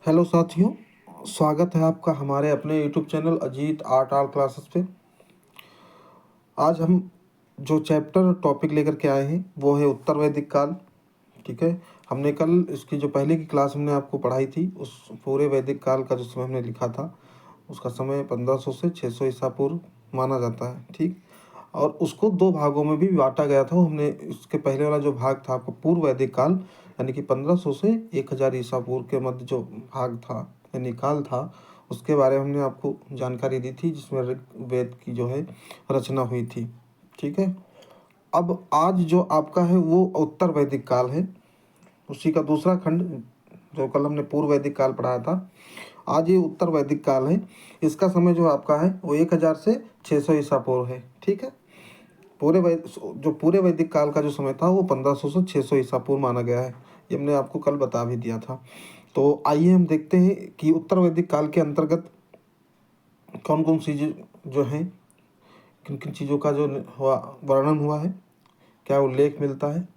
Hello साथियों, स्वागत है आपका हमारे अपने यूट्यूब चैनल अजीत आर्ट आल क्लासेस पे। आज हम जो चैप्टर टॉपिक लेकर के आए हैं वो है उत्तर वैदिक काल। ठीक है, हमने कल इसकी जो पहले की क्लास हमने आपको पढ़ाई थी उस पूरे वैदिक काल का जो समय हमने लिखा था उसका समय 1500 से 600 ईसा पूर्व माना जाता है। ठीक, और उसको दो भागों में भी बांटा गया था। हमने इसके पहले वाला जो भाग था आपका पूर्व वैदिक काल यानी कि 1500 से 1000 ईसा पूर्व के मध्य जो भाग था यानी काल था, उसके बारे में हमने आपको जानकारी दी थी जिसमें ऋग्वेद की जो है रचना हुई थी। ठीक है, अब आज जो आपका है वो उत्तर वैदिक काल है, उसी का दूसरा खंड। जो कल हमने पूर्व वैदिक काल पढ़ाया था, आज ये उत्तर वैदिक काल है। इसका समय जो आपका है वो 1000 से 600 ईसा पूर्व है। ठीक है, पूरे वैदिक काल का जो समय था वो 1500 से 600 ईसा पूर्व माना गया है। ये हमने आपको कल बता भी दिया था। तो आइए हम देखते हैं कि उत्तर वैदिक काल के अंतर्गत कौन कौन सी जो हैं, किन किन चीज़ों का जो हुआ वर्णन हुआ है, क्या उल्लेख मिलता है।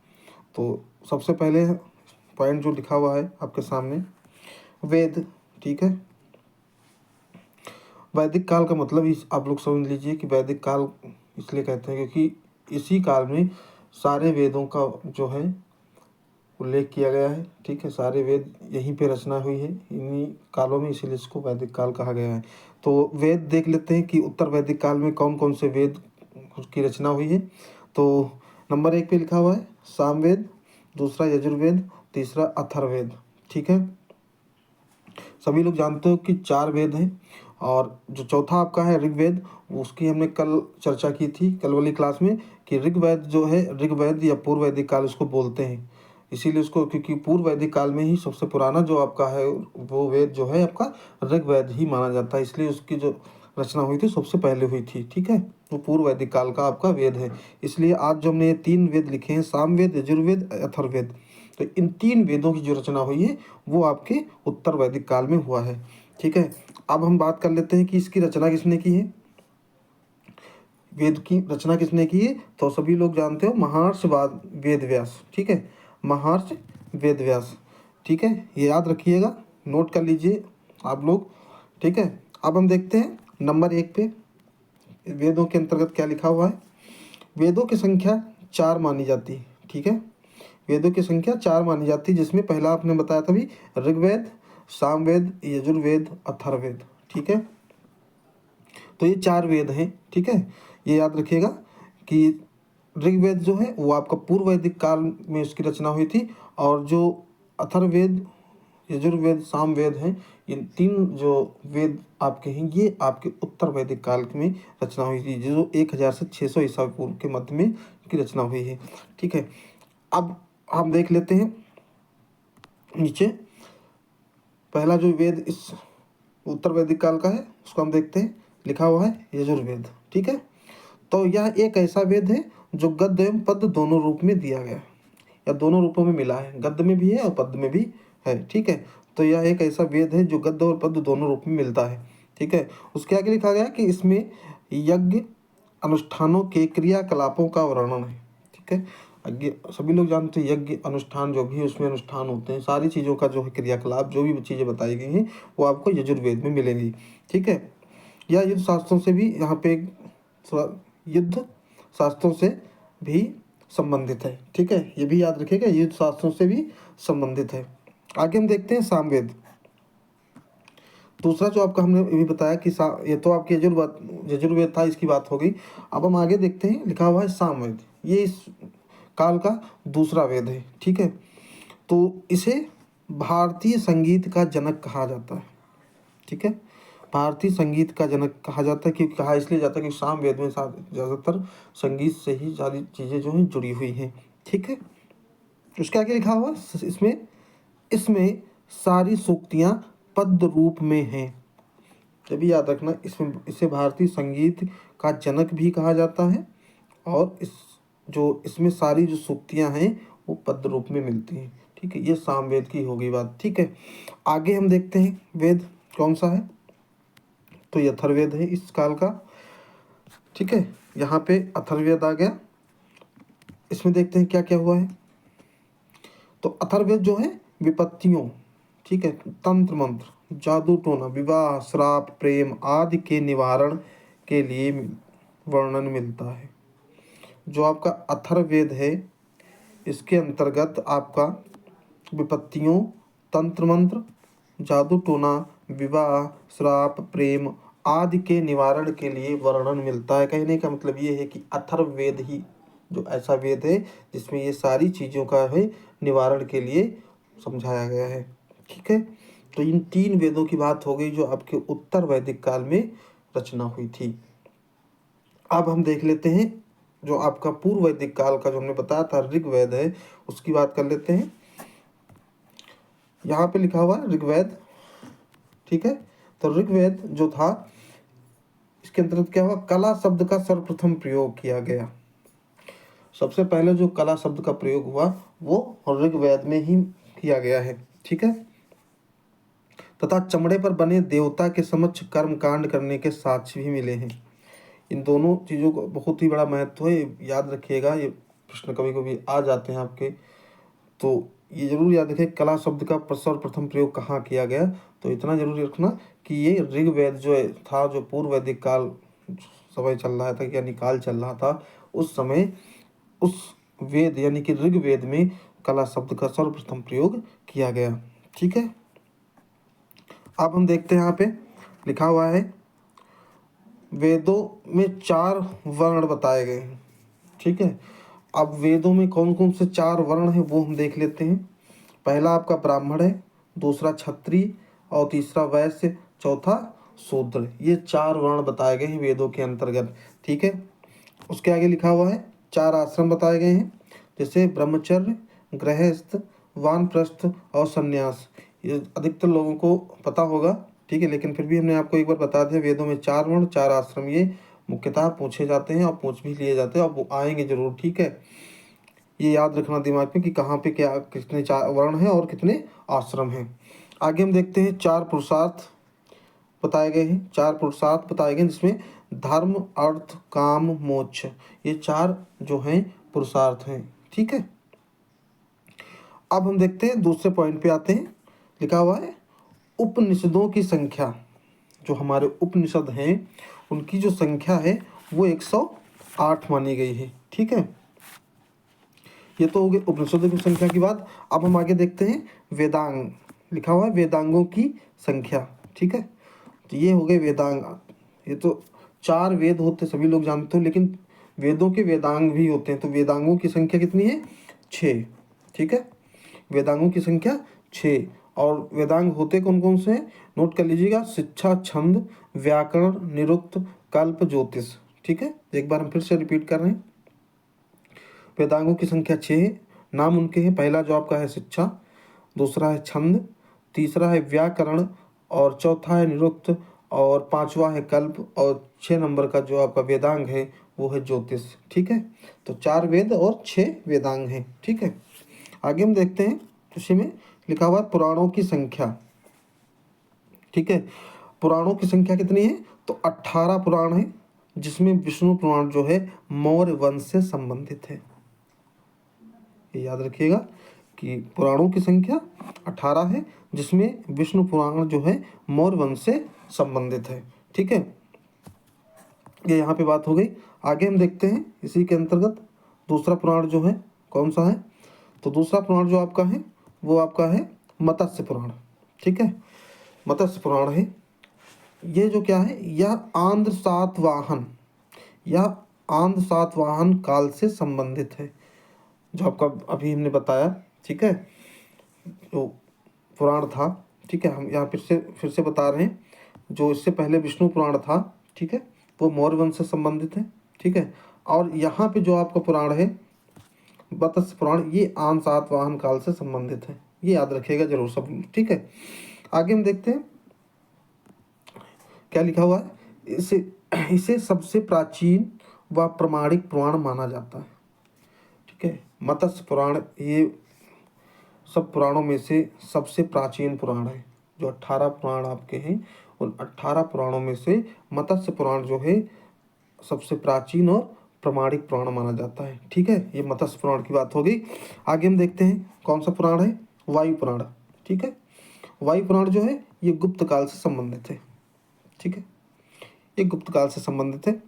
तो सबसे पहले पॉइंट जो लिखा हुआ है आपके सामने, वेद। ठीक है, वैदिक काल का मतलब इस आप लोग समझ लीजिए कि वैदिक काल इसलिए कहते हैं क्योंकि इसी काल में सारे वेदों का जो है उल्लेख किया गया है। ठीक है, सारे वेद यहीं पे रचना हुई है इन्हीं कालों में, इसीलिए इसको वैदिक काल कहा गया है। तो वेद देख लेते हैं कि उत्तर वैदिक काल में कौन कौन से वेद की रचना हुई है। तो नंबर 1 पे लिखा हुआ है सामवेद, दूसरा यजुर्वेद, तीसरा अथर्ववेद। ठीक है, सभी लोग जानते हो कि 4 वेद हैं। और जो चौथा आपका है ऋग्वेद, उसकी हमने कल चर्चा की थी कल वाली क्लास में कि ऋग्वेद जो है, ऋग्वेद या पूर्व वैदिक काल उसको बोलते हैं। इसीलिए उसको, क्योंकि पूर्व वैदिक काल में ही सबसे पुराना जो आपका है वो वेद जो है आपका ऋग्वेद ही माना जाता है, इसलिए उसकी जो रचना हुई थी सबसे पहले हुई थी। ठीक है, वो पूर्व वैदिक काल का आपका वेद है। इसलिए आज जो हमने ये 3 वेद लिखे हैं, सामवेद, यजुर्वेद, अथर्ववेद, तो इन 3 वेदों की जो रचना हुई है वो आपके उत्तर वैदिक काल में हुआ है। ठीक है, अब हम बात कर लेते हैं कि इसकी रचना किसने की है, वेद की रचना किसने की है। तो सभी लोग जानते हो महर्षि वेद व्यास। ठीक है, महर्षि वेद व्यास। ठीक है, ये याद रखिएगा, नोट कर लीजिए आप लोग। ठीक है, अब हम देखते हैं नंबर 1 पे वेदों के अंतर्गत क्या लिखा हुआ है। वेदों की संख्या 4 मानी जाती है। ठीक है, वेदों की संख्या 4 मानी जाती है, जिसमें पहला आपने बताया था भी ऋग्वेद, सामवेद, यजुर्वेद, अथर्ववेद। ठीक है, तो ये 4 वेद हैं। ठीक है, ये याद रखिएगा कि ऋग्वेद जो है वो आपका पूर्व वैदिक काल में उसकी रचना हुई थी, और जो अथर्ववेद, यजुर्वेद, सामवेद हैं, ये 3 जो वेद आपके हैं ये आपके उत्तर वैदिक काल में रचना हुई थी, जो 1000 से 600 ईसा पूर्व के मध्य में की रचना हुई है। ठीक है, अब हम देख लेते हैं नीचे पहला जो वेद इस उत्तर वैदिक काल का है उसको हम देखते हैं, लिखा हुआ है यजुर्वेद। ठीक है, तो यह एक ऐसा वेद है जो गद्य एवं पद्य दोनों रूप में दिया गया है, या दोनों रूपों में मिला है, गद्य में भी है और पद्य में भी है। ठीक है, तो यह एक ऐसा वेद है जो गद्य और पद्य दोनों रूप में मिलता है। ठीक है, उसके आगे लिखा गया कि इसमें यज्ञ अनुष्ठानों के क्रियाकलापों का वर्णन है। ठीक है, आगे सभी लोग जानते हैं यज्ञ अनुष्ठान जो भी उसमें अनुष्ठान होते हैं, सारी चीज़ों का जो है क्रियाकलाप जो भी चीज़ें बताई गई हैं वो आपको यजुर्वेद में मिलेंगी। ठीक है, यह युद्ध शास्त्रों से भी यहाँ पे थोड़ा युद्ध शास्त्रों से भी संबंधित है। ठीक है, ये भी याद रखिएगा, युद्ध शास्त्रों से भी संबंधित है। आगे हम देखते हैं सामवेद। दूसरा जो आपका हमने ये भी बताया कि ये तो आपके यजुर्वेद था, इसकी बात हो गई। अब हम आगे देखते हैं, लिखा हुआ है सामवेद, ये इस काल का दूसरा वेद है। ठीक है, तो इसे भारतीय संगीत का जनक कहा जाता है। ठीक है, भारतीय संगीत का जनक कहा जाता है, क्योंकि कहा इसलिए जाता है कि सामवेद में ज़्यादातर संगीत से ही सारी चीज़ें जो हैं जुड़ी हुई हैं। ठीक है, उसके आगे लिखा हुआ इसमें इसमें सारी सूक्तियाँ पद्य रूप में हैं। ये भी याद रखना, इसमें इसे भारतीय संगीत का जनक भी कहा जाता है, और इसमें सारी जो सूक्तियाँ हैं वो पद्य रूप में मिलती हैं। ठीक है, ये सामवेद की होगी बात। ठीक है, आगे हम देखते हैं वेद कौन सा है, तो ये अथर्ववेद है इस काल का। ठीक है, यहाँ पे अथर्ववेद आ गया। इसमें देखते हैं क्या क्या हुआ है। तो अथर्ववेद जो है विपत्तियों, ठीक है। तंत्र मंत्र, जादू टोना, विवाह, श्राप, प्रेम आदि के निवारण के लिए वर्णन मिलता है। जो आपका अथर्ववेद है इसके अंतर्गत आपका विपत्तियों, तंत्र मंत्र, जादू टोना, विवाह, श्राप, प्रेम आदि के निवारण के लिए वर्णन मिलता है। कहने का मतलब ये है कि अथर्ववेद ही जो ऐसा वेद है जिसमें ये सारी चीज़ों का है निवारण के लिए समझाया गया है। ठीक है, तो इन 3 वेदों की बात हो गई जो आपके उत्तर वैदिक काल में रचना हुई थी। अब हम देख लेते हैं जो आपका पूर्व वैदिक काल का जो हमने बताया था ऋग्वेद है उसकी बात कर लेते हैं। यहाँ पे लिखा हुआ है ऋग्वेद। ठीक है, तो ऋग्वेद जो था इसके अंतर्गत क्या हुआ, कला शब्द का सर्वप्रथम प्रयोग किया गया। सबसे पहले जो कला शब्द का प्रयोग हुआ वो ऋग्वेद में ही किया गया है। ठीक है, तथा चमड़े पर बने देवता के समक्ष कर्म कांड करने के साक्ष्य भी मिले हैं। इन दोनों चीज़ों को बहुत ही बड़ा महत्व है, याद रखिएगा। ये प्रश्न कभी कभी आ जाते हैं आपके, तो ये जरूर याद रखें कला शब्द का सर्वप्रथम प्रयोग कहाँ किया गया। तो इतना जरूर रखना कि ये ऋग्वेद जो था, जो पूर्व वैदिक काल समय चल रहा था यानी काल चल रहा था, उस समय उस वेद यानी कि ऋग्वेद में कला शब्द का सर्वप्रथम प्रयोग किया गया। ठीक है, अब हम देखते हैं यहाँ पे लिखा हुआ है वेदों में 4 वर्ण बताए गए हैं। ठीक है, अब वेदों में कौन कौन से 4 वर्ण हैं वो हम देख लेते हैं। पहला आपका ब्राह्मण है, दूसरा क्षत्रिय और तीसरा वैश्य, चौथा शूद्र। ये 4 वर्ण बताए गए हैं वेदों के अंतर्गत। ठीक है, उसके आगे लिखा हुआ है 4 आश्रम बताए गए हैं, जैसे ब्रह्मचर्य, गृहस्थ, वानप्रस्थ और संन्यास। ये अधिकतर लोगों को पता होगा। ठीक है, लेकिन फिर भी हमने आपको एक बार बता दिया वेदों में 4 वर्ण 4 आश्रम ये मुख्यतः पूछे जाते हैं और पूछ भी लिए जाते हैं और वो आएंगे जरूर। ठीक है, ये याद रखना दिमाग में कि कहाँ पे क्या कितने 4 वर्ण हैं और कितने आश्रम हैं। आगे हम देखते हैं 4 पुरुषार्थ बताए गए हैं। 4 पुरुषार्थ बताए गए जिसमें धर्म, अर्थ, काम, मोक्ष, ये 4 जो हैं पुरुषार्थ हैं। ठीक है, अब हम देखते हैं दूसरे पॉइंट पे आते हैं। लिखा हुआ है उपनिषदों की संख्या। जो हमारे उपनिषद हैं उनकी जो संख्या है वो 108 मानी गई है। ठीक है, ये तो हो गई उपनिषदों की संख्या की बात। अब हम आगे देखते हैं वेदांग। लिखा हुआ है वेदांगों की संख्या। ठीक है, तो ये हो गए वेदांग। ये तो 4 वेद होते सभी लोग जानते हो, लेकिन वेदों के वेदांग भी होते हैं। तो वेदांगों की संख्या कितनी है, 6। ठीक है, वेदांगों की संख्या 6। और वेदांग होते कौन कौन से हैं नोट कर लीजिएगा, शिक्षा, छंद, व्याकरण, निरुक्त, कल्प, ज्योतिष। ठीक है, एक बार हम फिर से रिपीट कर रहे हैं। वेदांगों की संख्या 6, नाम उनके हैं। पहला जो आपका है शिक्षा, दूसरा है छंद, तीसरा है व्याकरण और चौथा है निरुक्त और 5वां है कल्प और 6 नंबर का जो आपका वेदांग है वो है ज्योतिष। ठीक है, तो 4 वेद और 6 वेदांग हैं। ठीक है, आगे हम देखते हैं उसी में लिखा हुआ पुराणों की संख्या। ठीक है, पुराणों की संख्या कितनी है, तो 18 पुराण है, जिसमें विष्णु पुराण जो है मौर्य वंश से संबंधित है। ये याद रखिएगा कि पुराणों की संख्या 18 है, जिसमें विष्णु पुराण जो है मौर्य वंश से संबंधित है। ठीक है, ये यहाँ पे बात हो गई। आगे हम देखते हैं इसी के अंतर्गत दूसरा पुराण जो है कौन सा है, तो दूसरा पुराण जो आपका है वो आपका है मत्स्य पुराण। ठीक है, मत्स्य पुराण है। ये जो क्या है, यह आंध्र सातवाहन काल से संबंधित है, जो आपका अभी हमने बताया। ठीक है, जो पुराण था। ठीक है, हम यहाँ फिर से बता रहे हैं, जो इससे पहले विष्णु पुराण था, ठीक है, वो मौर्य वंश से संबंधित है। ठीक है, और यहाँ पे जो आपका पुराण है मत्स्य पुराण, ये आन सातवाहन काल से संबंधित है। ये याद रखिएगा जरूर सब। ठीक है, आगे हम देखते हैं क्या लिखा हुआ है। इसे सबसे प्राचीन व प्रमाणिक पुराण माना जाता है। ठीक है, मत्स्य पुराण ये सब पुराणों में से सबसे प्राचीन पुराण है। जो 18 पुराण आपके हैं उन 18 पुराणों में से मत्स्य पुराण जो है सबसे प्राचीन और प्रमाणिक पुराण माना जाता है। ठीक है, ये मत्स्य पुराण की बात हो गई। आगे हम देखते हैं कौन सा पुराण है, वायु पुराण। ठीक है, वायु पुराण जो है ये गुप्त काल से संबंधित है, ठीक है, ये गुप्त काल से संबंधित है।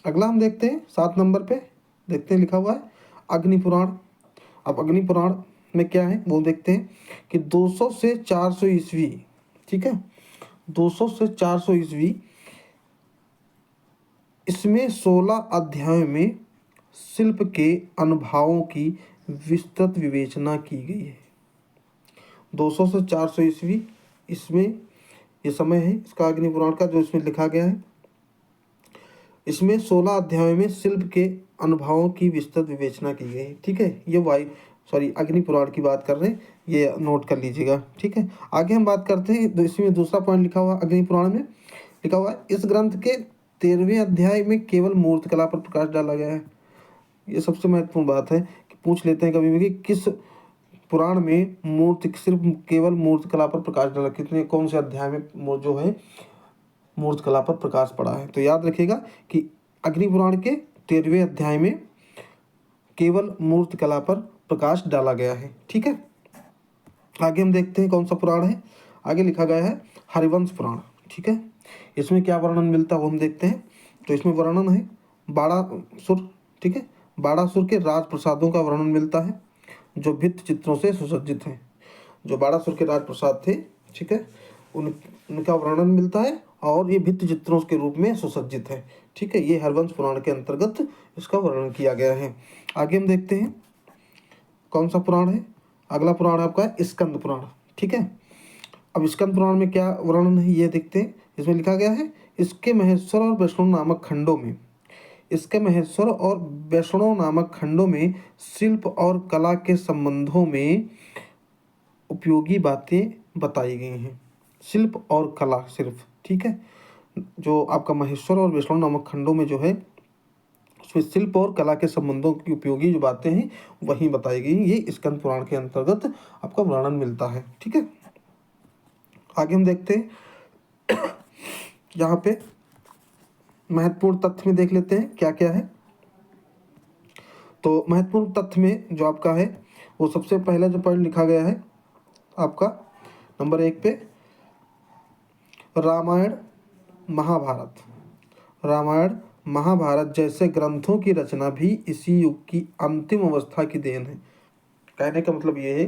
अगला हम देखते हैं 7 नंबर पे, देखते हैं लिखा हुआ है अग्नि पुराण। अब अग्नि पुराण में क्या है वो देखते हैं कि 200 से 400 ईस्वी, ठीक है, 200 से 400 ईस्वी, इसमें 16 अध्यायों में शिल्प के अनुभवों की विस्तृत विवेचना की गई है। 200 से 400 ईस्वी इसमें ये समय है इसका अग्नि पुराण का जो इसमें लिखा गया है। इसमें 16 अध्यायों में शिल्प के अनुभवों की विस्तृत विवेचना की गई है, ठीक है। ये अग्नि पुराण की बात कर रहे हैं, ये नोट कर लीजिएगा, ठीक है। आगे हम बात करते हैं, तो इसमें दूसरा पॉइंट लिखा हुआ अग्नि पुराण में लिखा हुआ है इस ग्रंथ के 13वें अध्याय में केवल मूर्तिकला पर प्रकाश डाला गया है। ये सबसे महत्वपूर्ण बात है कि पूछ लेते हैं कभी भी कि किस पुराण में सिर्फ केवल मूर्तिकला पर प्रकाश डाला, कितने कौन से अध्याय में जो है मूर्तिकला पर प्रकाश पड़ा है। तो याद रखिएगा कि अग्नि पुराण के 13वें अध्याय में केवल मूर्तिकला पर प्रकाश डाला गया है, ठीक है। आगे हम देखते हैं कौन सा पुराण है। आगे लिखा गया है हरिवंश पुराण, ठीक है। इसमें क्या वर्णन मिलता है वो हम देखते हैं। तो इसमें वर्णन है बाड़ासुर, ठीक है, बाड़ासुर के राजप्रसादों का वर्णन मिलता है जो भित्ति चित्रों से सुसज्जित हैं। जो बाड़ासुर के राजप्रसाद थे, ठीक है, उनका वर्णन मिलता है और ये भित्ति चित्रों के रूप में सुसज्जित है, ठीक है। ये हरवंश पुराण के अंतर्गत इसका वर्णन किया गया है। आगे हम देखते हैं कौन सा पुराण है। अगला पुराण आपका है स्कंद पुराण, ठीक है। अब स्कंद पुराण में क्या वर्णन है ये देखते हैं। इसमें लिखा गया है इसके महेश्वर और वैष्णव नामक खंडों में, इसके महेश्वर और वैष्णव नामक खंडों में शिल्प और कला के संबंधों में उपयोगी बातें बताई गई हैं। शिल्प और कला सिर्फ, ठीक है, जो आपका महेश्वर और वैष्णव नामक खंडों में जो है उसमें शिल्प और कला के संबंधों की उपयोगी जो बातें हैं वही बताई गई। ये स्कंद पुराण के अंतर्गत आपका वर्णन मिलता है, ठीक है। आगे हम देखते हैं यहाँ पे महत्वपूर्ण तथ्य में देख लेते हैं क्या क्या है। तो महत्वपूर्ण तथ्य में जो आपका है वो सबसे पहला जो पॉइंट लिखा गया है आपका नंबर 1 पे रामायण महाभारत जैसे ग्रंथों की रचना भी इसी युग की अंतिम अवस्था की देन है। कहने का मतलब ये है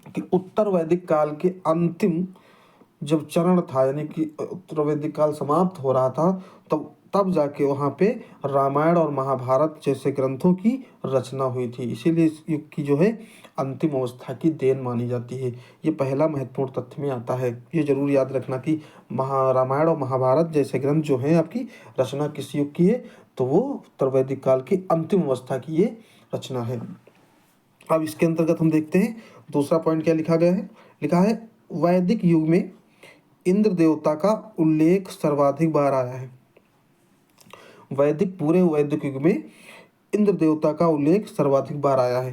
कि उत्तर वैदिक काल के अंतिम जब चरण था, यानी कि उत्तर वैदिक काल समाप्त हो रहा था, तब जाके वहाँ पे रामायण और महाभारत जैसे ग्रंथों की रचना हुई थी। इसीलिए इस युग की जो है अंतिम अवस्था की देन मानी जाती है। ये पहला महत्वपूर्ण तथ्य में आता है। ये जरूर याद रखना कि रामायण और महाभारत जैसे ग्रंथ जो हैं आपकी रचना किस युग की है, तो वो उत्तर वैदिक काल की अंतिम अवस्था की ये रचना है। अब इसके अंतर्गत हम देखते हैं दूसरा पॉइंट क्या लिखा गया है। लिखा है वैदिक युग में इंद्र देवता का उल्लेख सर्वाधिक बार आया है। पूरे वैदिक युग में इंद्र देवता का उल्लेख सर्वाधिक बार आया है,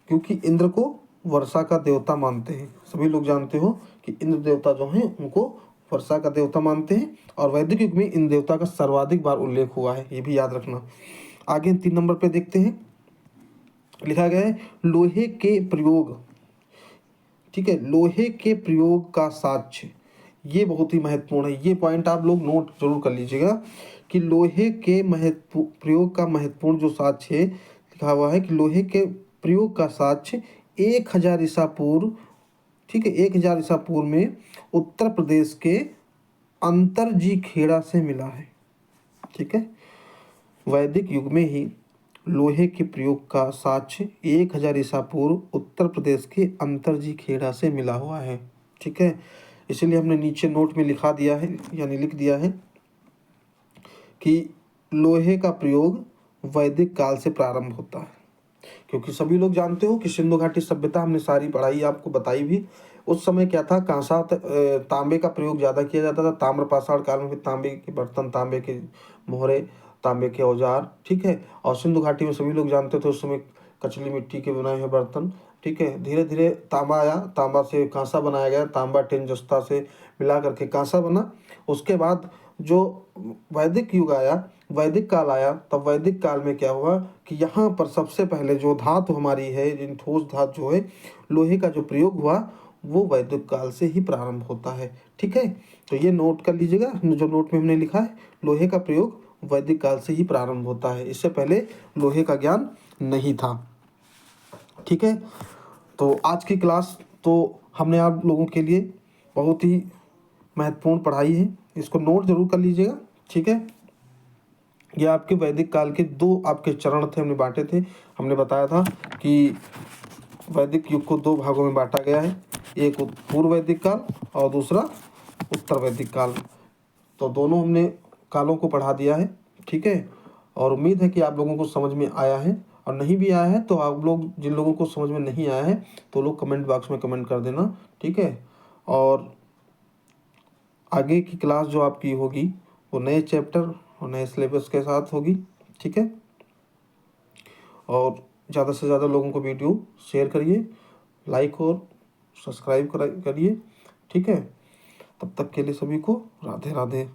क्योंकि इंद्र को वर्षा का देवता मानते हैं। सभी लोग जानते हो कि इंद्र देवता जो हैं उनको वर्षा का देवता मानते हैं, और वैदिक युग में इंद्र देवता का सर्वाधिक बार उल्लेख हुआ है, ये भी याद रखना। आगे 3 नंबर पे देखते हैं, लिखा गया है लोहे के प्रयोग, ठीक है, लोहे के प्रयोग का साक्ष्य। ये बहुत ही महत्वपूर्ण है, ये पॉइंट आप लोग नोट जरूर कर लीजिएगा कि लोहे के प्रयोग का महत्वपूर्ण जो साक्ष्य है, लिखा हुआ है कि लोहे के प्रयोग का साक्ष्य 1000 ईसा पूर्व, ठीक है, 1000 ईसा पूर्व में उत्तर प्रदेश के अंतरजी खेड़ा से मिला है, ठीक है। वैदिक युग में ही लोहे के प्रयोग का साक्ष्य 1000 ईसा पूर्व उत्तर प्रदेश के अंतरजी खेड़ा से मिला हुआ है, ठीक है। इसलिए हमने नीचे नोट में लिखा दिया है, यानी लिख दिया है कि लोहे का प्रयोग वैदिक काल से प्रारंभ होता है, क्योंकि सभी लोग जानते हो कि सिंधु घाटी सभ्यता हमने सारी पढ़ाई आपको बताई भी। उस समय क्या था, कांसा तांबे का प्रयोग ज़्यादा किया जाता था। ताम्रपाषाण काल में भी तांबे के बर्तन, तांबे के मोहरे, तांबे के औजार, ठीक है। और सिंधु घाटी में सभी लोग जानते थे उस समय कचली मिट्टी के बनाए हुए बर्तन, ठीक है। धीरे धीरे तांबा आया, तांबा से कांसा बनाया गया, तांबा टिन जस्ता से मिला करके कांसा बना। उसके बाद जो वैदिक युग आया, वैदिक काल आया, तब वैदिक काल में क्या हुआ कि यहाँ पर सबसे पहले जो धातु हमारी है, जिन ठोस धातु जो है, लोहे का जो प्रयोग हुआ वो वैदिक काल से ही प्रारंभ होता है। ठीक है, तो ये नोट कर लीजिएगा, जो नोट में हमने लिखा है, लोहे का प्रयोग वैदिक काल से ही प्रारंभ होता है, इससे पहले लोहे का ज्ञान नहीं था। ठीक है, तो आज की क्लास तो हमने आप लोगों के लिए बहुत ही महत्वपूर्ण पढ़ाई है, इसको नोट जरूर कर लीजिएगा। ठीक है, ये आपके वैदिक काल के दो आपके चरण थे, हमने बांटे थे। हमने बताया था कि वैदिक युग को दो भागों में बांटा गया है, एक पूर्व वैदिक काल और दूसरा उत्तर वैदिक काल। तो दोनों हमने कालों को पढ़ा दिया है। ठीक है, और उम्मीद है कि आप लोगों को समझ में आया है, और नहीं भी आया है तो आप लोग, जिन लोगों को समझ में नहीं आया है तो लोग कमेंट बॉक्स में कमेंट कर देना। ठीक है, और आगे की क्लास जो आपकी होगी वो नए चैप्टर और नए सिलेबस के साथ होगी। ठीक है, और ज़्यादा से ज़्यादा लोगों को वीडियो शेयर करिए, लाइक और सब्सक्राइब करिए। ठीक है, तब तक के लिए सभी को राधे राधे।